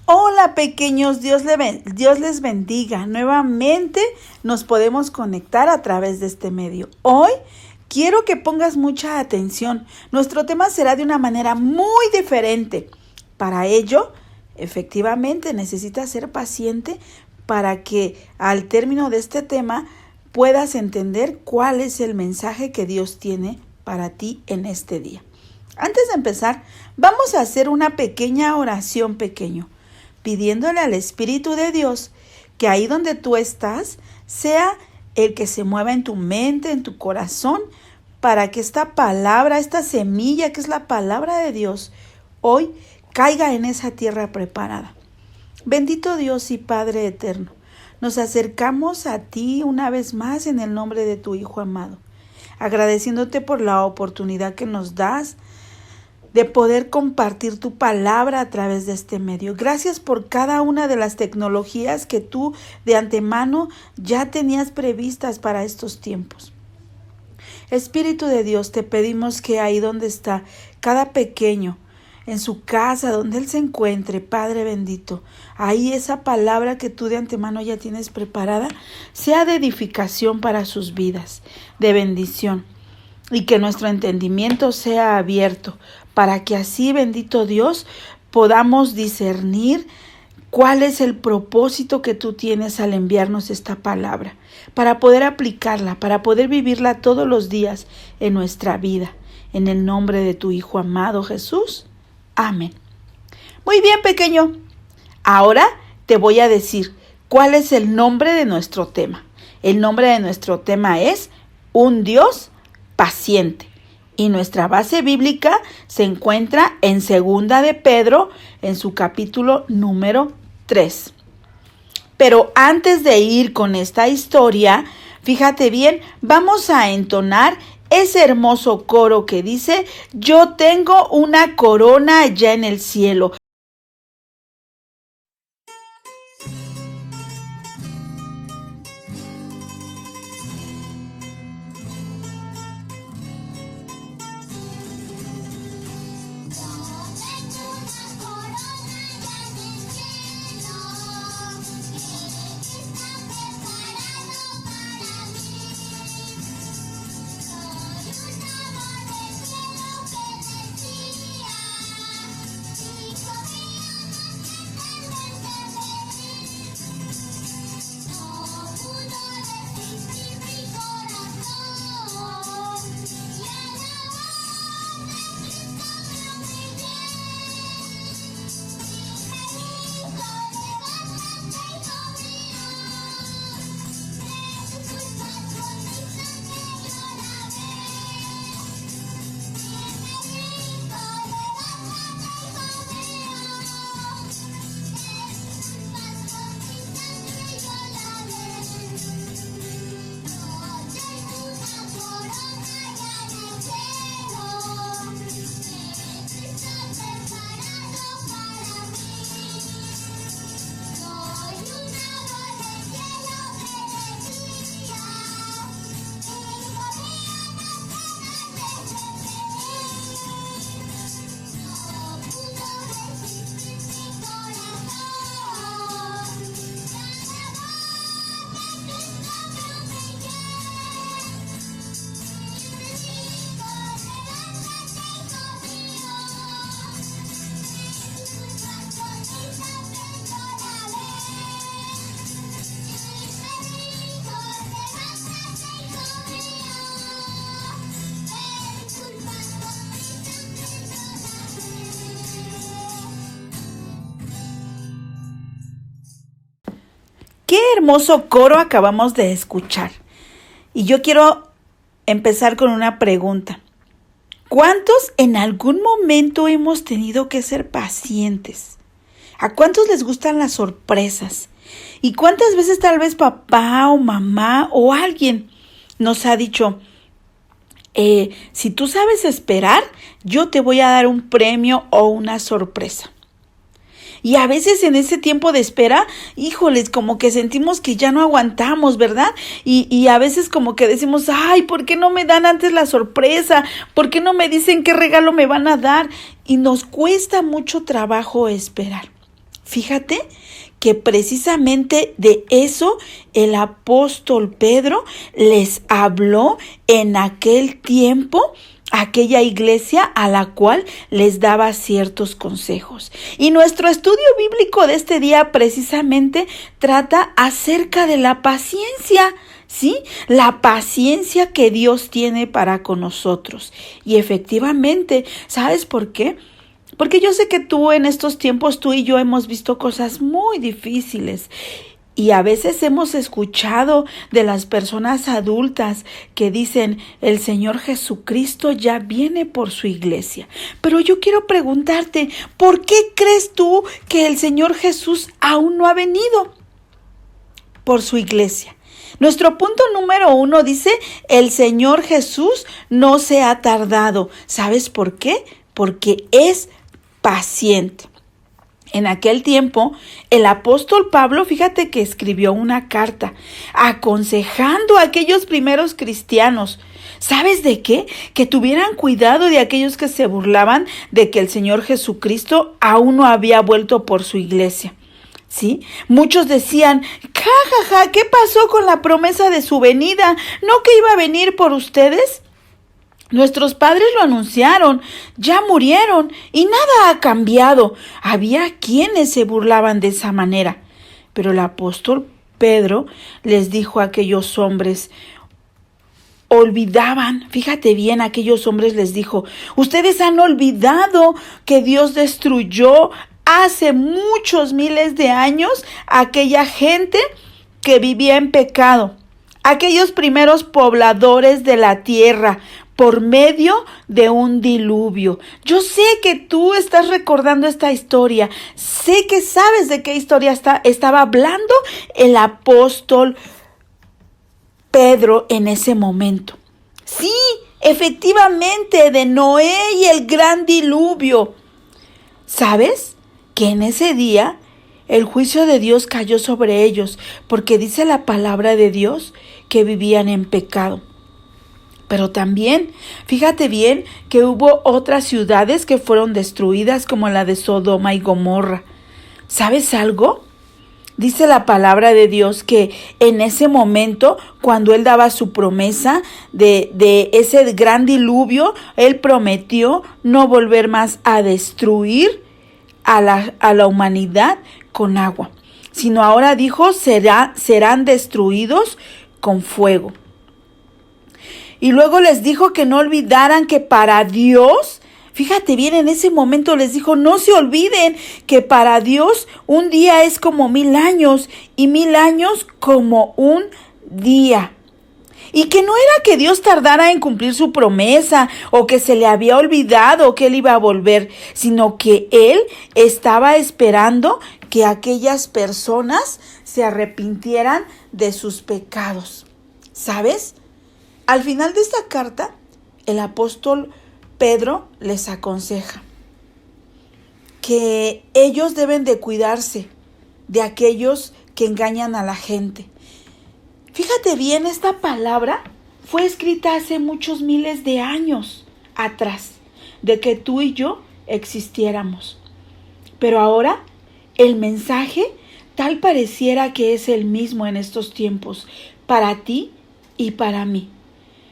Hola pequeños, Dios les bendiga. Nuevamente nos podemos conectar a través de este medio. Hoy quiero que pongas mucha atención. Nuestro tema será de una manera muy diferente. Para ello, efectivamente, necesitas ser paciente para que al término de este tema puedas entender cuál es el mensaje que Dios tiene para ti en este día. Antes de empezar, vamos a hacer una pequeña oración pequeño, pidiéndole al Espíritu de Dios que ahí donde tú estás sea el que se mueva en tu mente, en tu corazón, para que esta palabra, esta semilla que es la palabra de Dios, hoy caiga en esa tierra preparada. Bendito Dios y Padre eterno, nos acercamos a ti una vez más en el nombre de tu Hijo amado, agradeciéndote por la oportunidad que nos das de poder compartir tu palabra a través de este medio. Gracias por cada una de las tecnologías que tú de antemano ya tenías previstas para estos tiempos. Espíritu de Dios, te pedimos que ahí donde está cada pequeño, en su casa, donde él se encuentre, Padre bendito, ahí esa palabra que tú de antemano ya tienes preparada, sea de edificación para sus vidas, de bendición, y que nuestro entendimiento sea abierto, para que así, bendito Dios, podamos discernir cuál es el propósito que tú tienes al enviarnos esta palabra, para poder aplicarla, para poder vivirla todos los días en nuestra vida. En el nombre de tu Hijo amado Jesús. Amén. Muy bien, pequeño. Ahora te voy a decir cuál es el nombre de nuestro tema. El nombre de nuestro tema es un Dios paciente. Y nuestra base bíblica se encuentra en 2 de Pedro, en su capítulo número 3. Pero antes de ir con esta historia, fíjate bien, vamos a entonar ese hermoso coro que dice: yo tengo una corona allá en el cielo. Qué hermoso coro acabamos de escuchar. Y yo quiero empezar con una pregunta. ¿Cuántos en algún momento hemos tenido que ser pacientes? ¿A cuántos les gustan las sorpresas? ¿Y cuántas veces tal vez papá o mamá o alguien nos ha dicho, si tú sabes esperar, yo te voy a dar un premio o una sorpresa? Y a veces en ese tiempo de espera, híjoles, como que sentimos que ya no aguantamos, ¿verdad? Y a veces como que decimos, ay, ¿por qué no me dan antes la sorpresa? ¿Por qué no me dicen qué regalo me van a dar? Y nos cuesta mucho trabajo esperar. Fíjate que precisamente de eso el apóstol Pedro les habló en aquel tiempo, aquella iglesia a la cual les daba ciertos consejos. Y nuestro estudio bíblico de este día precisamente trata acerca de la paciencia, ¿sí? La paciencia que Dios tiene para con nosotros. Y efectivamente, ¿sabes por qué? Porque yo sé que tú en estos tiempos, tú y yo hemos visto cosas muy difíciles. Y a veces hemos escuchado de las personas adultas que dicen, el Señor Jesucristo ya viene por su iglesia. Pero yo quiero preguntarte, ¿por qué crees tú que el Señor Jesús aún no ha venido por su iglesia? Nuestro punto número 1 dice, el Señor Jesús no se ha tardado. ¿Sabes por qué? Porque es paciente. En aquel tiempo, el apóstol Pablo, fíjate que escribió una carta aconsejando a aquellos primeros cristianos. ¿Sabes de qué? Que tuvieran cuidado de aquellos que se burlaban de que el Señor Jesucristo aún no había vuelto por su iglesia. ¿Sí? Muchos decían, ja, ¿qué pasó con la promesa de su venida? ¿No que iba a venir por ustedes? Nuestros padres lo anunciaron, ya murieron y nada ha cambiado. Había quienes se burlaban de esa manera. Pero el apóstol Pedro les dijo a aquellos hombres, fíjate bien, aquellos hombres les dijo, ustedes han olvidado que Dios destruyó hace muchos miles de años a aquella gente que vivía en pecado, aquellos primeros pobladores de la tierra, por medio de un diluvio. Yo sé que tú estás recordando esta historia. Sé que sabes de qué historia estaba hablando el apóstol Pedro en ese momento. Sí, efectivamente, de Noé y el gran diluvio. ¿Sabes? Que en ese día el juicio de Dios cayó sobre ellos, porque dice la palabra de Dios que vivían en pecado. Pero también, fíjate bien que hubo otras ciudades que fueron destruidas como la de Sodoma y Gomorra. ¿Sabes algo? Dice la palabra de Dios que en ese momento, cuando Él daba su promesa de ese gran diluvio, Él prometió no volver más a destruir a la humanidad con agua, sino ahora dijo, serán destruidos con fuego. Y luego les dijo que no olvidaran que para Dios, fíjate bien, en ese momento les dijo, no se olviden que para Dios un día es como 1000 años y 1000 años como un día. Y que no era que Dios tardara en cumplir su promesa o que se le había olvidado que Él iba a volver, sino que Él estaba esperando que aquellas personas se arrepintieran de sus pecados. ¿Sabes? Al final de esta carta, el apóstol Pedro les aconseja que ellos deben de cuidarse de aquellos que engañan a la gente. Fíjate bien, esta palabra fue escrita hace muchos miles de años atrás, de que tú y yo existiéramos. Pero ahora el mensaje tal pareciera que es el mismo en estos tiempos, para ti y para mí.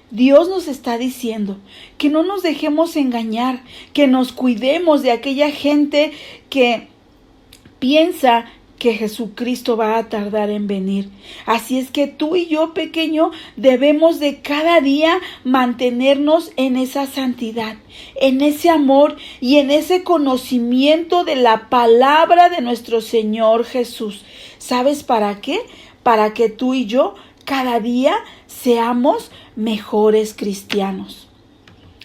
Dios nos está diciendo que no nos dejemos engañar, que nos cuidemos de aquella gente que piensa que Jesucristo va a tardar en venir. Así es que tú y yo, pequeño, debemos de cada día mantenernos en esa santidad, en ese amor y en ese conocimiento de la palabra de nuestro Señor Jesús. ¿Sabes para qué? Para que tú y yo cada día seamos mejores cristianos.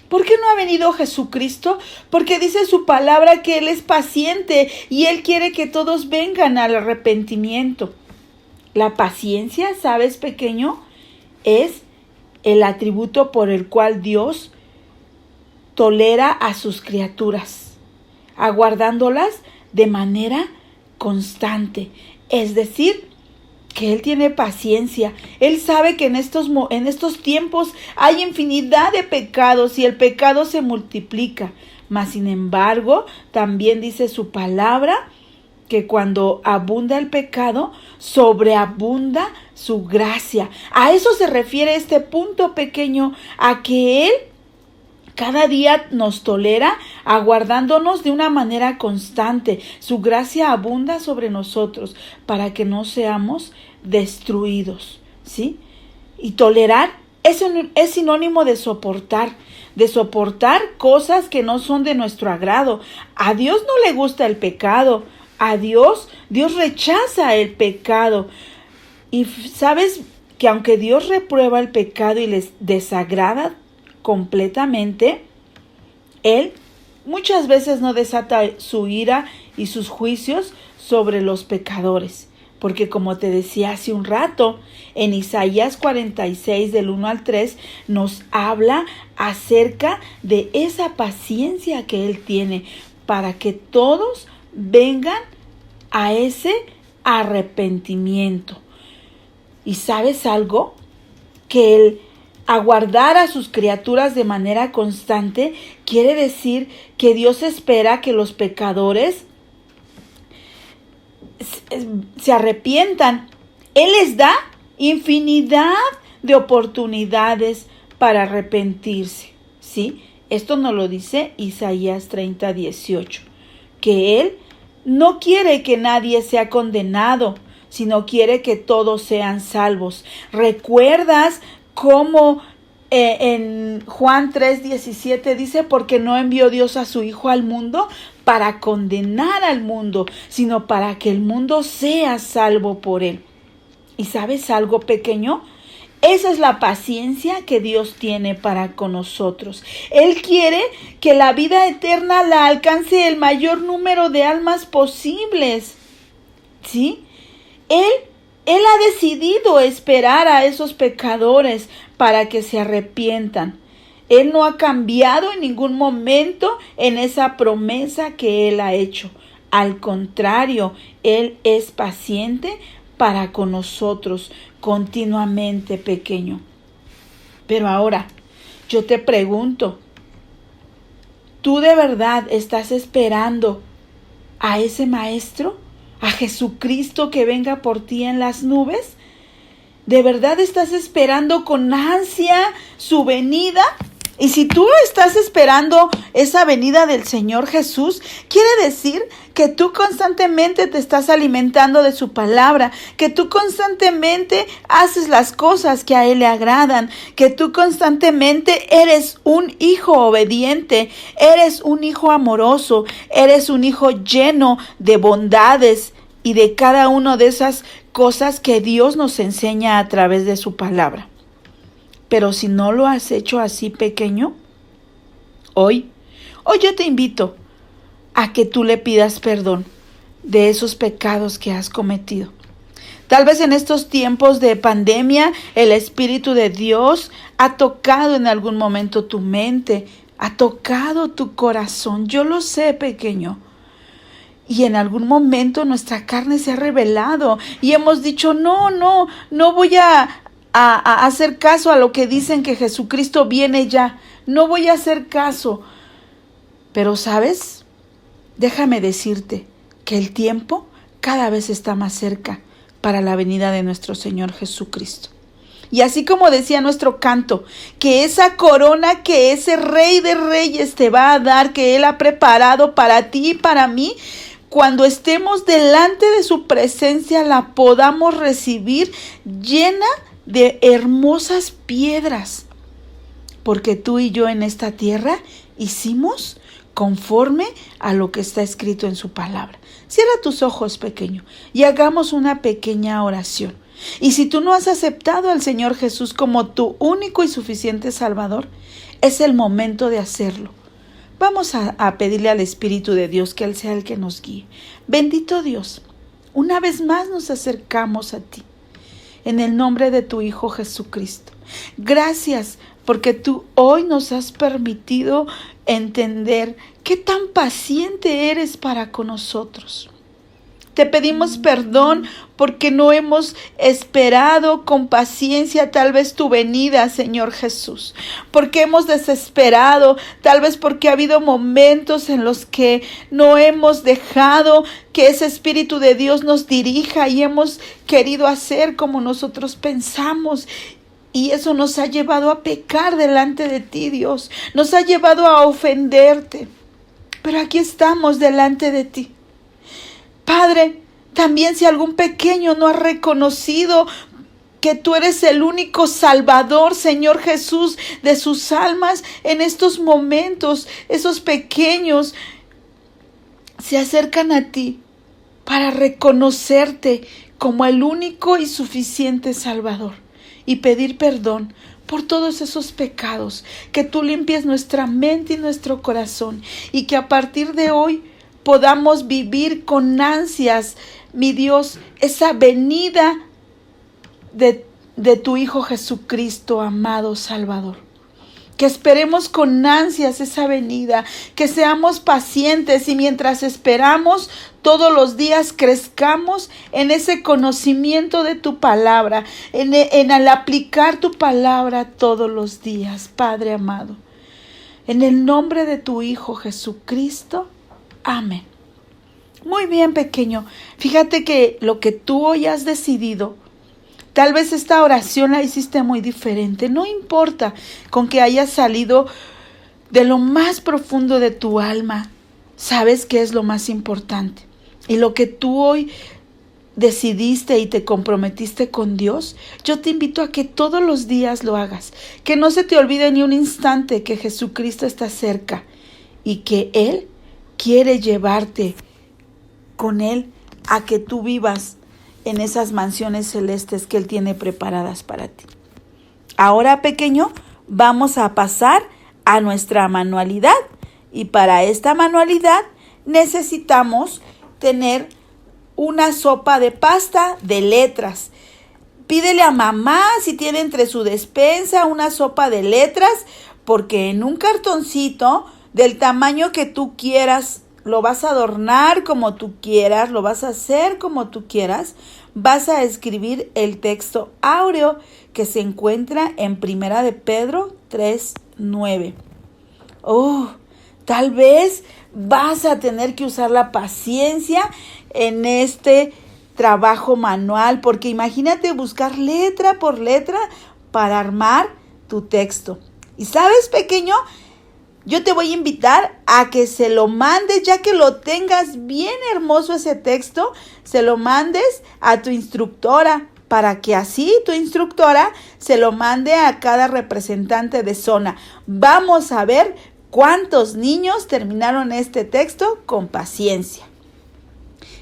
¿Por qué no ha venido Jesucristo? Porque dice su palabra que Él es paciente y Él quiere que todos vengan al arrepentimiento. La paciencia, ¿sabes, pequeño? Es el atributo por el cual Dios tolera a sus criaturas, aguardándolas de manera constante. Es decir, que Él tiene paciencia. Él sabe que en estos tiempos hay infinidad de pecados y el pecado se multiplica. Mas, sin embargo, también dice su palabra que cuando abunda el pecado, sobreabunda su gracia. A eso se refiere este punto pequeño, a que Él cada día nos tolera, aguardándonos de una manera constante. Su gracia abunda sobre nosotros para que no seamos destruidos, ¿sí? Y tolerar es sinónimo de soportar cosas que no son de nuestro agrado. A Dios no le gusta el pecado. A Dios rechaza el pecado. Y sabes que aunque Dios reprueba el pecado y les desagrada completamente, Él muchas veces no desata su ira y sus juicios sobre los pecadores. Porque como te decía hace un rato, en Isaías 46 del 1 al 3 nos habla acerca de esa paciencia que Él tiene para que todos vengan a ese arrepentimiento. ¿Y sabes algo? Que Él aguardar a sus criaturas de manera constante quiere decir que Dios espera que los pecadores se arrepientan. Él les da infinidad de oportunidades para arrepentirse, ¿sí? Esto nos lo dice Isaías 30:18, que Él no quiere que nadie sea condenado, sino quiere que todos sean salvos. ¿Recuerdas cómo en Juan 3:17 dice, porque no envió Dios a su Hijo al mundo para condenar al mundo, sino para que el mundo sea salvo por Él? ¿Y sabes algo, pequeño? Esa es la paciencia que Dios tiene para con nosotros. Él quiere que la vida eterna la alcance el mayor número de almas posibles, ¿sí? Él ha decidido esperar a esos pecadores para que se arrepientan. Él no ha cambiado en ningún momento en esa promesa que Él ha hecho. Al contrario, Él es paciente para con nosotros continuamente, pequeño. Pero ahora, yo te pregunto, ¿tú de verdad estás esperando a ese Maestro? ¿A Jesucristo que venga por ti en las nubes? ¿De verdad estás esperando con ansia su venida? Y si tú estás esperando esa venida del Señor Jesús, quiere decir que tú constantemente te estás alimentando de su palabra, que tú constantemente haces las cosas que a Él le agradan, que tú constantemente eres un hijo obediente, eres un hijo amoroso, eres un hijo lleno de bondades y de cada una de esas cosas que Dios nos enseña a través de su palabra. Pero si no lo has hecho así, pequeño, hoy yo te invito a que tú le pidas perdón de esos pecados que has cometido. Tal vez en estos tiempos de pandemia, el Espíritu de Dios ha tocado en algún momento tu mente, ha tocado tu corazón. Yo lo sé, pequeño. Y en algún momento nuestra carne se ha rebelado y hemos dicho, no voy a hacer caso a lo que dicen que Jesucristo viene ya. No voy a hacer caso. Pero, ¿sabes? Déjame decirte que el tiempo cada vez está más cerca para la venida de nuestro Señor Jesucristo. Y así como decía nuestro canto, que esa corona que ese Rey de Reyes te va a dar, que Él ha preparado para ti y para mí, cuando estemos delante de su presencia, la podamos recibir llena de hermosas piedras, porque tú y yo en esta tierra hicimos conforme a lo que está escrito en su palabra. Cierra tus ojos, pequeño, y hagamos una pequeña oración. Y si tú no has aceptado al Señor Jesús como tu único y suficiente Salvador, es el momento de hacerlo. Vamos a pedirle al Espíritu de Dios que Él sea el que nos guíe. Bendito Dios, una vez más nos acercamos a ti. En el nombre de tu Hijo Jesucristo. Gracias porque tú hoy nos has permitido entender que ¿Qué tan paciente eres para con nosotros? Te pedimos perdón porque no hemos esperado con paciencia tal vez tu venida, Señor Jesús. Porque hemos desesperado, tal vez porque ha habido momentos en los que no hemos dejado que ese Espíritu de Dios nos dirija y hemos querido hacer como nosotros pensamos. Y eso nos ha llevado a pecar delante de ti, Dios. Nos ha llevado a ofenderte. Pero aquí estamos delante de ti. Padre, también si algún pequeño no ha reconocido que tú eres el único Salvador, Señor Jesús, de sus almas en estos momentos, esos pequeños se acercan a ti para reconocerte como el único y suficiente Salvador y pedir perdón por todos esos pecados, que tú limpies nuestra mente y nuestro corazón y que a partir de hoy podamos vivir con ansias, mi Dios, esa venida de tu Hijo Jesucristo, amado Salvador. Que esperemos con ansias esa venida, que seamos pacientes y mientras esperamos, todos los días crezcamos en ese conocimiento de tu palabra, en al aplicar tu palabra todos los días, Padre amado. En el nombre de tu Hijo Jesucristo. Amén. Muy bien, pequeño. Fíjate que lo que tú hoy has decidido, tal vez esta oración la hiciste muy diferente. No importa con que hayas salido de lo más profundo de tu alma. Sabes qué es lo más importante. Y lo que tú hoy decidiste y te comprometiste con Dios, yo te invito a que todos los días lo hagas. Que no se te olvide ni un instante que Jesucristo está cerca y que Él quiere llevarte con Él a que tú vivas en esas mansiones celestes que Él tiene preparadas para ti. Ahora, pequeño, vamos a pasar a nuestra manualidad. Y para esta manualidad necesitamos tener una sopa de pasta de letras. Pídele a mamá si tiene entre su despensa una sopa de letras, porque en un cartoncito del tamaño que tú quieras, lo vas a adornar como tú quieras, lo vas a hacer como tú quieras, vas a escribir el texto áureo que se encuentra en 1 de Pedro 3:9. Tal vez vas a tener que usar la paciencia en este trabajo manual, porque imagínate buscar letra por letra para armar tu texto. Y sabes, pequeño, yo te voy a invitar a que se lo mandes, ya que lo tengas bien hermoso ese texto, se lo mandes a tu instructora, para que así tu instructora se lo mande a cada representante de zona. Vamos a ver cuántos niños terminaron este texto con paciencia.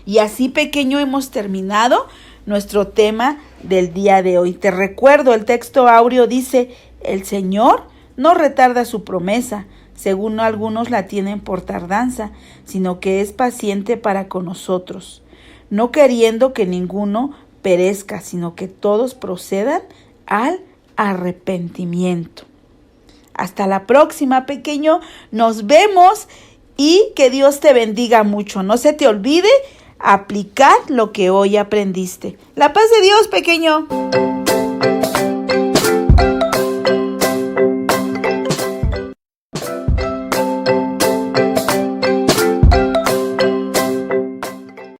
Y así, pequeño, hemos terminado nuestro tema del día de hoy. Te recuerdo, el texto áureo dice: el Señor no retarda su promesa, según algunos la tienen por tardanza, sino que es paciente para con nosotros, no queriendo que ninguno perezca, sino que todos procedan al arrepentimiento. Hasta la próxima, pequeño. Nos vemos y que Dios te bendiga mucho. No se te olvide aplicar lo que hoy aprendiste. La paz de Dios, pequeño.